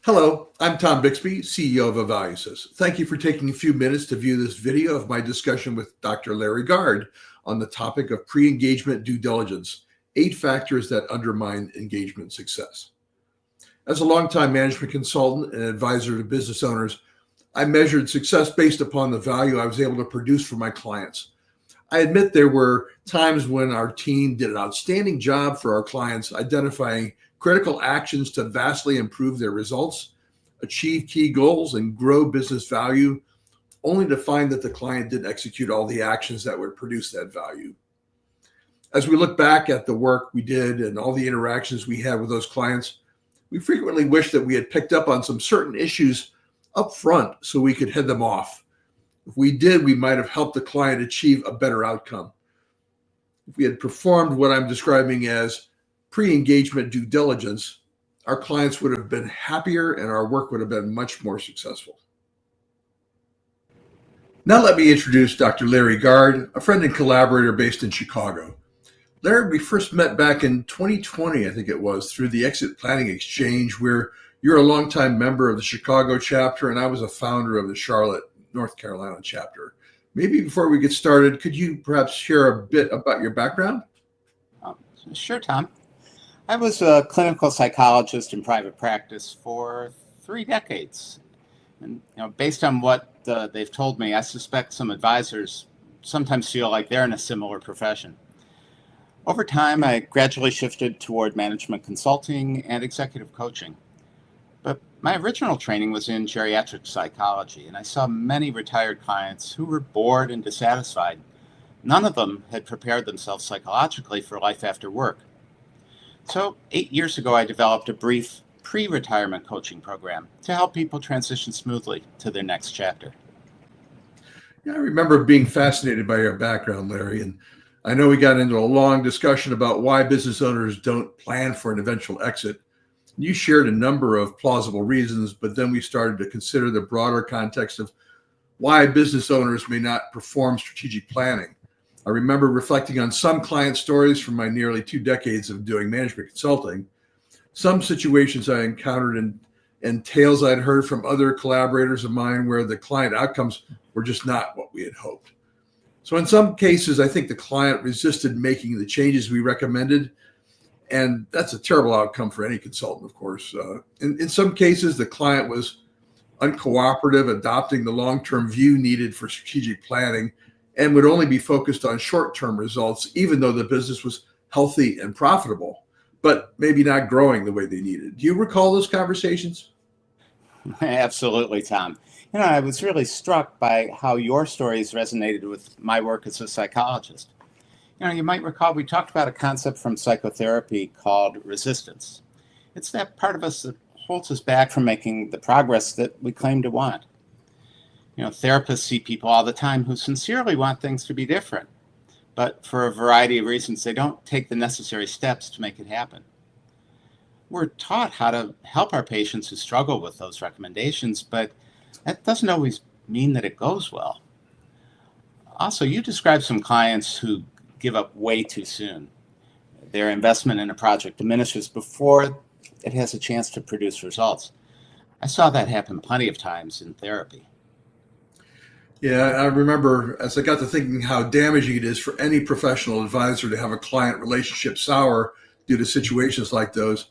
Hello, I'm Tom Bixby, CEO of EvaluSys. Thank you for taking a few minutes to view this video of my discussion with Dr. Larry Gard on the topic of pre-engagement due diligence, 8 factors that undermine engagement success. As a longtime management consultant and advisor to business owners, I measured success based upon the value I was able to produce for my clients. I admit there were times when our team did an outstanding job for our clients, identifying critical actions to vastly improve their results, achieve key goals, and grow business value, only to find that the client didn't execute all the actions that would produce that value. As we look back at the work we did and all the interactions we had with those clients, we frequently wish that we had picked up on some certain issues up front so we could head them off. If we did, we might have helped the client achieve a better outcome. If we had performed what I'm describing as pre-engagement due diligence, our clients would have been happier and our work would have been much more successful. Now let me introduce Dr. Larry Gard, a friend and collaborator based in Chicago. Larry, we first met back in 2020, I think it was, through the Exit Planning Exchange, where you're a longtime member of the Chicago chapter and I was a founder of the Charlotte, North Carolina chapter. Maybe before we get started, could you perhaps share a bit about your background? Sure, Tom. I was a clinical psychologist in private practice for 3 decades. And based on what they've told me, I suspect some advisors sometimes feel like they're in a similar profession. Over time, I gradually shifted toward management consulting and executive coaching. But my original training was in geriatric psychology, and I saw many retired clients who were bored and dissatisfied. None of them had prepared themselves psychologically for life after work. So 8 years ago, I developed a brief pre-retirement coaching program to help people transition smoothly to their next chapter. Yeah, I remember being fascinated by your background, Larry, and I know we got into a long discussion about why business owners don't plan for an eventual exit. You shared a number of plausible reasons, but then we started to consider the broader context of why business owners may not perform strategic planning. I remember reflecting on some client stories from my nearly 2 decades of doing management consulting, some situations I encountered and tales I'd heard from other collaborators of mine where the client outcomes were just not what we had hoped. So in some cases, I think the client resisted making the changes we recommended, and that's a terrible outcome for any consultant, of course. In some cases, the client was uncooperative, adopting the long-term view needed for strategic planning, and would only be focused on short-term results, even though the business was healthy and profitable, but maybe not growing the way they needed. Do you recall those conversations? Absolutely, Tom. I was really struck by how your stories resonated with my work as a psychologist. You might recall we talked about a concept from psychotherapy called resistance. It's that part of us that holds us back from making the progress that we claim to want. Therapists see people all the time who sincerely want things to be different, but for a variety of reasons, they don't take the necessary steps to make it happen. We're taught how to help our patients who struggle with those recommendations, but that doesn't always mean that it goes well. Also, you described some clients who give up way too soon. Their investment in a project diminishes before it has a chance to produce results. I saw that happen plenty of times in therapy. Yeah, I remember as I got to thinking how damaging it is for any professional advisor to have a client relationship sour due to situations like those.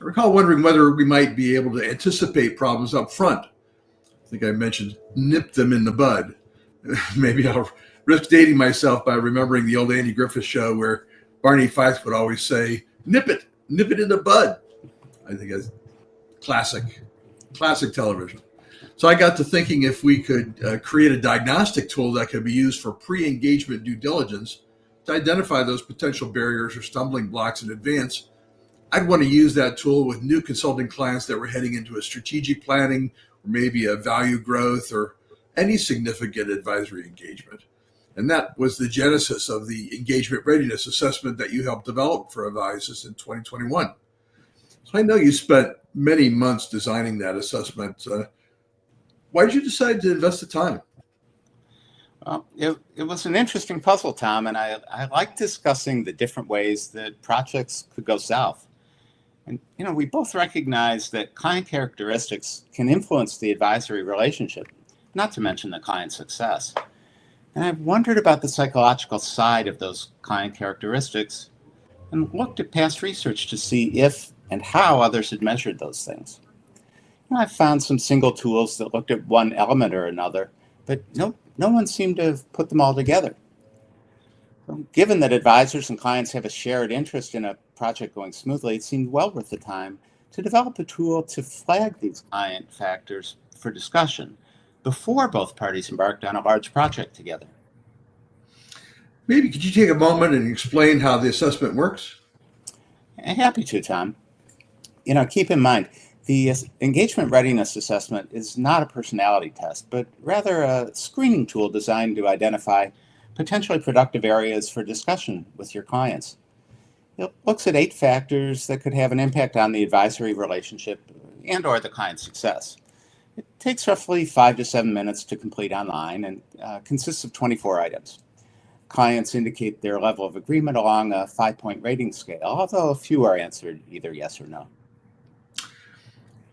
I recall wondering whether we might be able to anticipate problems up front. I think I mentioned nip them in the bud. Maybe I'll risk dating myself by remembering the old Andy Griffith show where Barney Fife would always say, nip it in the bud. I think that's classic television. So I got to thinking if we could create a diagnostic tool that could be used for pre-engagement due diligence to identify those potential barriers or stumbling blocks in advance, I'd want to use that tool with new consulting clients that were heading into a strategic planning or maybe a value growth or any significant advisory engagement. And that was the genesis of the Engagement Readiness Assessment that you helped develop for EvaluSys in 2021. So I know you spent many months designing that assessment. Why did you decide to invest the time? Well, it was an interesting puzzle, Tom, and I like discussing the different ways that projects could go south. And, we both recognize that client characteristics can influence the advisory relationship, not to mention the client success. And I've wondered about the psychological side of those client characteristics and looked at past research to see if and how others had measured those things. I've found some single tools that looked at one element or another, but no one seemed to have put them all together. So given that advisors and clients have a shared interest in a project going smoothly, it seemed well worth the time to develop a tool to flag these client factors for discussion before both parties embarked on a large project together. Maybe could you take a moment and explain how the assessment works? Happy to, Tom. Keep in mind, the Engagement Readiness Assessment is not a personality test, but rather a screening tool designed to identify potentially productive areas for discussion with your clients. It looks at 8 factors that could have an impact on the advisory relationship and or the client's success. It takes roughly 5 to 7 minutes to complete online and consists of 24 items. Clients indicate their level of agreement along a 5-point rating scale, although a few are answered either yes or no.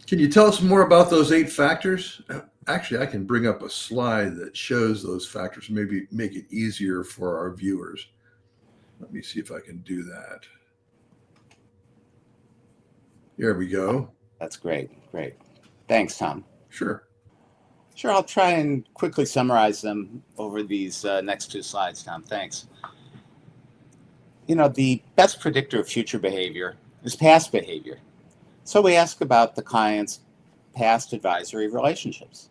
Can you tell us more about those 8 factors? Actually, I can bring up a slide that shows those factors, maybe make it easier for our viewers. Let me see if I can do that. There we go. That's great. Thanks, Tom. Sure, I'll try and quickly summarize them over these next 2 slides, Tom. Thanks. The best predictor of future behavior is past behavior. So we ask about the client's past advisory relationships.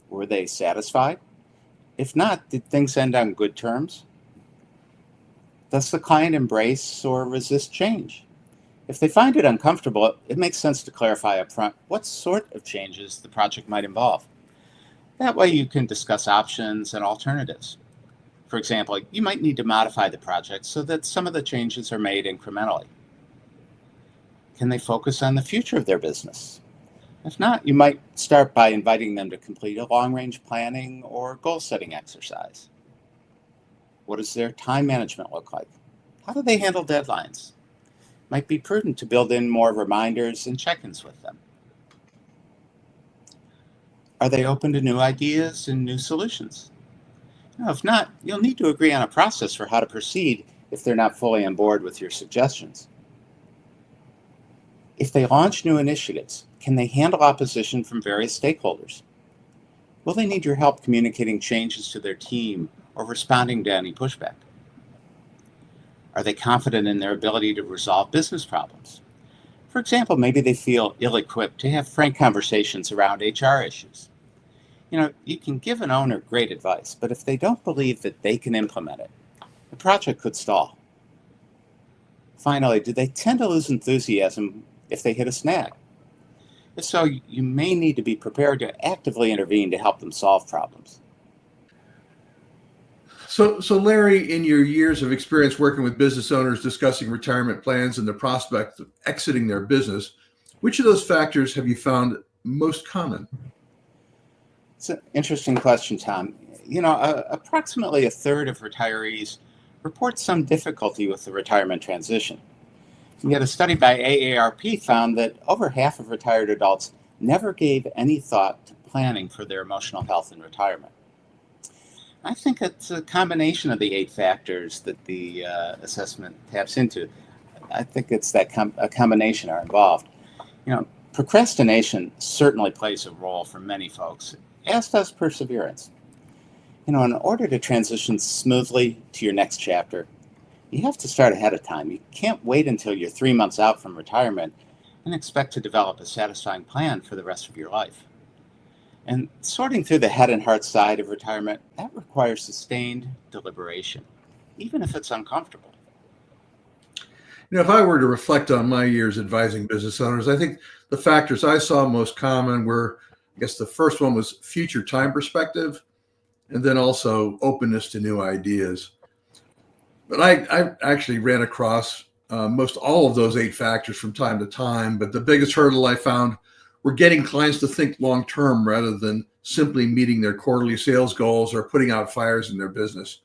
Were they satisfied? If not, did things end on good terms? Does the client embrace or resist change? If they find it uncomfortable, it makes sense to clarify up front what sort of changes the project might involve. That way you can discuss options and alternatives. For example, you might need to modify the project so that some of the changes are made incrementally. Can they focus on the future of their business? If not, you might start by inviting them to complete a long-range planning or goal-setting exercise. What does their time management look like? How do they handle deadlines? Might be prudent to build in more reminders and check-ins with them. Are they open to new ideas and new solutions? If not, you'll need to agree on a process for how to proceed if they're not fully on board with your suggestions. If they launch new initiatives, can they handle opposition from various stakeholders? Will they need your help communicating changes to their team or responding to any pushback? Are they confident in their ability to resolve business problems? For example, maybe they feel ill-equipped to have frank conversations around HR issues. You can give an owner great advice, but if they don't believe that they can implement it, the project could stall. Finally, do they tend to lose enthusiasm if they hit a snag? If so, you may need to be prepared to actively intervene to help them solve problems. So Larry, in your years of experience working with business owners discussing retirement plans and the prospect of exiting their business, which of those factors have you found most common? It's an interesting question, Tom. Approximately a third of retirees report some difficulty with the retirement transition. And yet a study by AARP found that over half of retired adults never gave any thought to planning for their emotional health in retirement. I think it's a combination of the 8 factors that the assessment taps into. I think it's that a combination are involved. Procrastination certainly plays a role for many folks, as does perseverance. In order to transition smoothly to your next chapter, you have to start ahead of time. You can't wait until you're 3 months out from retirement and expect to develop a satisfying plan for the rest of your life. And sorting through the head and heart side of retirement, that requires sustained deliberation, even if it's uncomfortable. If I were to reflect on my years advising business owners, I think the factors I saw most common were, I guess the first one was future time perspective, and then also openness to new ideas. But I actually ran across most all of those 8 factors from time to time, but the biggest hurdle I found were getting clients to think long-term rather than simply meeting their quarterly sales goals or putting out fires in their business.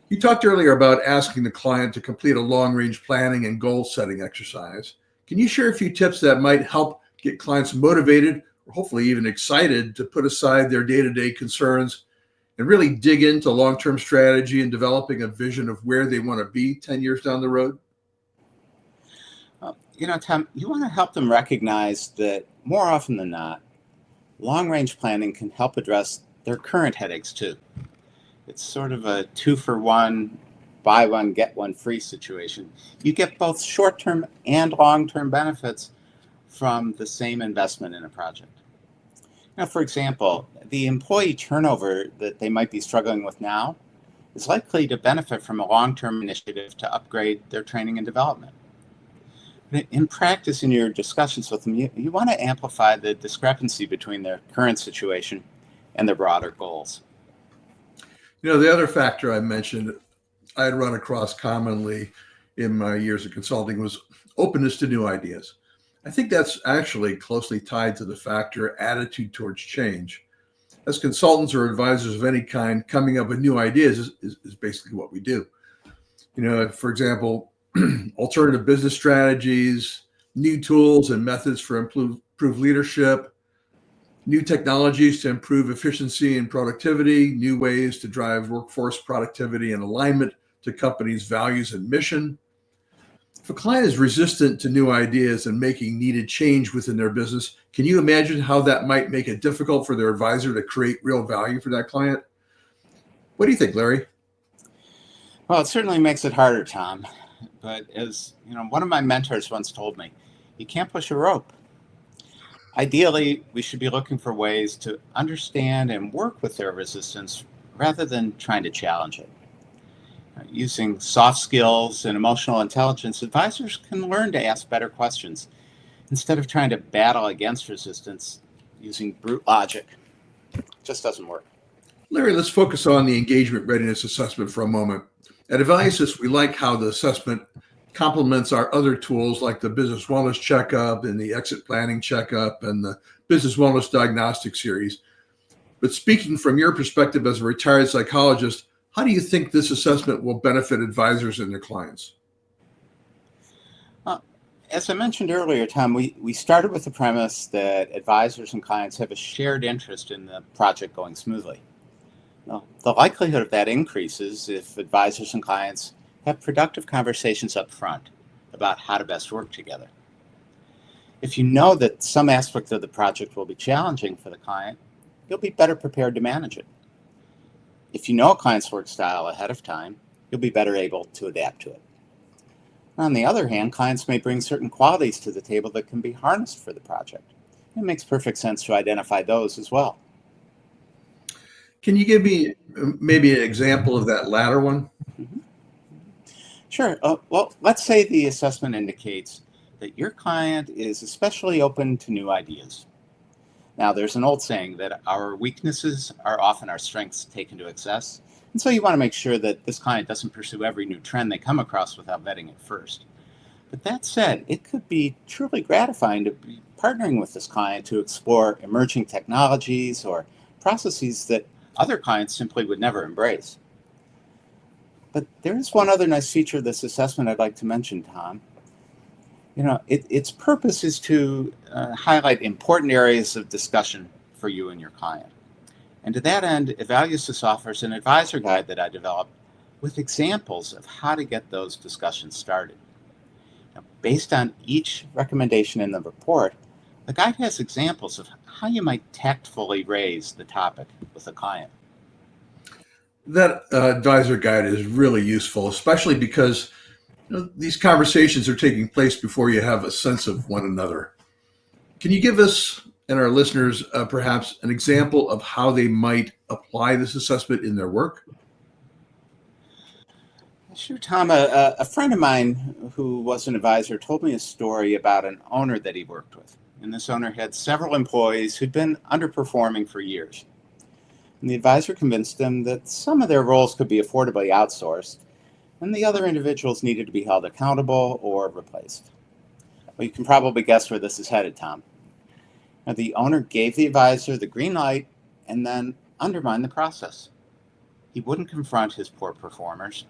You talked earlier about asking the client to complete a long-range planning and goal-setting exercise. Can you share a few tips that might help get clients motivated or hopefully even excited to put aside their day-to-day concerns and really dig into long-term strategy and developing a vision of where they want to be 10 years down the road? Well, Tom, you want to help them recognize that more often than not, long-range planning can help address their current headaches too. It's sort of a 2-for-1, buy one, get one free situation. You get both short-term and long-term benefits from the same investment in a project. Now, for example, the employee turnover that they might be struggling with now is likely to benefit from a long-term initiative to upgrade their training and development. In practice, in your discussions with them, you want to amplify the discrepancy between their current situation and their broader goals. The other factor I mentioned I had run across commonly in my years of consulting was openness to new ideas. I think that's actually closely tied to the factor attitude towards change. As consultants or advisors of any kind, coming up with new ideas is basically what we do. For example, alternative business strategies, new tools and methods for improved leadership, new technologies to improve efficiency and productivity, new ways to drive workforce productivity and alignment to companies' values and mission. If a client is resistant to new ideas and making needed change within their business, can you imagine how that might make it difficult for their advisor to create real value for that client? What do you think, Larry? Well, it certainly makes it harder, Tom. But as one of my mentors once told me, you can't push a rope. Ideally, we should be looking for ways to understand and work with their resistance rather than trying to challenge it. Using soft skills and emotional intelligence, advisors can learn to ask better questions instead of trying to battle against resistance using brute logic. It just doesn't work. Larry, let's focus on the engagement readiness assessment for a moment. At EvaluSys, we like how the assessment complements our other tools like the business wellness checkup and the exit planning checkup and the business wellness diagnostic series. But speaking from your perspective as a retired psychologist, how do you think this assessment will benefit advisors and their clients? As I mentioned earlier, Tom, we started with the premise that advisors and clients have a shared interest in the project going smoothly. Now, the likelihood of that increases if advisors and clients have productive conversations up front about how to best work together. If you know that some aspect of the project will be challenging for the client, you'll be better prepared to manage it. If you know a client's work style ahead of time, you'll be better able to adapt to it. On the other hand, clients may bring certain qualities to the table that can be harnessed for the project. It makes perfect sense to identify those as well. Can you give me maybe an example of that latter one? Mm-hmm. Sure. Well, let's say the assessment indicates that your client is especially open to new ideas. Now, there's an old saying that our weaknesses are often our strengths taken to excess. And so you want to make sure that this client doesn't pursue every new trend they come across without vetting it first. But that said, it could be truly gratifying to be partnering with this client to explore emerging technologies or processes that other clients simply would never embrace. But there is one other nice feature of this assessment I'd like to mention, Tom. Its purpose is to highlight important areas of discussion for you and your client. And to that end, EvaluSys offers an advisor guide that I developed with examples of how to get those discussions started. Now, based on each recommendation in the report, the guide has examples of how you might tactfully raise the topic with a client. That advisor guide is really useful, especially because these conversations are taking place before you have a sense of one another. Can you give us and our listeners perhaps an example of how they might apply this assessment in their work? Sure, Tom. A friend of mine who was an advisor told me a story about an owner that he worked with. And this owner had several employees who'd been underperforming for years. And the advisor convinced them that some of their roles could be affordably outsourced, and the other individuals needed to be held accountable or replaced. Well, you can probably guess where this is headed, Tom. Now, the owner gave the advisor the green light and then undermined the process. He wouldn't confront his poor performers,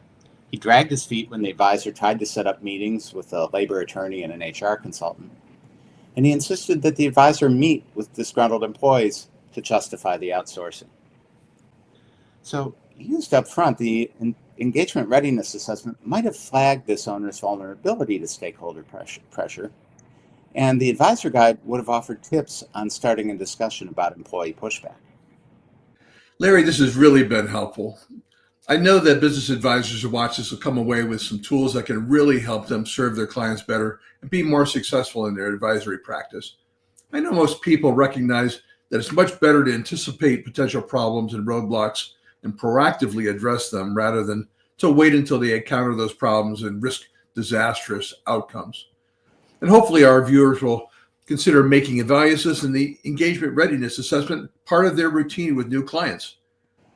He dragged his feet when the advisor tried to set up meetings with a labor attorney and an HR consultant. And he insisted that the advisor meet with disgruntled employees to justify the outsourcing. So he used up front the engagement readiness assessment might have flagged this owner's vulnerability to stakeholder pressure, and the advisor guide would have offered tips on starting a discussion about employee pushback. Larry, this has really been helpful. I know that business advisors who watch this will come away with some tools that can really help them serve their clients better and be more successful in their advisory practice. I know most people recognize that it's much better to anticipate potential problems and roadblocks and proactively address them rather than to wait until they encounter those problems and risk disastrous outcomes. And hopefully our viewers will consider making EvaluSys and the Engagement Readiness Assessment part of their routine with new clients.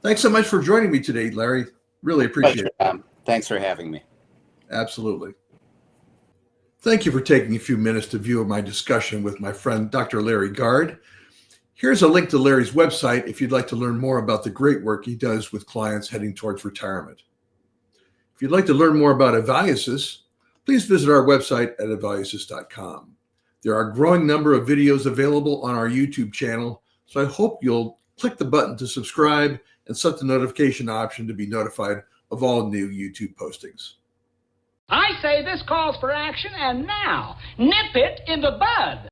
Thanks so much for joining me today, Larry. Really appreciate it. Thanks for having me. Absolutely. Thank you for taking a few minutes to view my discussion with my friend, Dr. Larry Gard. Here's a link to Larry's website if you'd like to learn more about the great work he does with clients heading towards retirement. If you'd like to learn more about EvaluSys, please visit our website at EvaluSys.com. There are a growing number of videos available on our YouTube channel, so I hope you'll click the button to subscribe and set the notification option to be notified of all new YouTube postings. I say this calls for action, and now, nip it in the bud.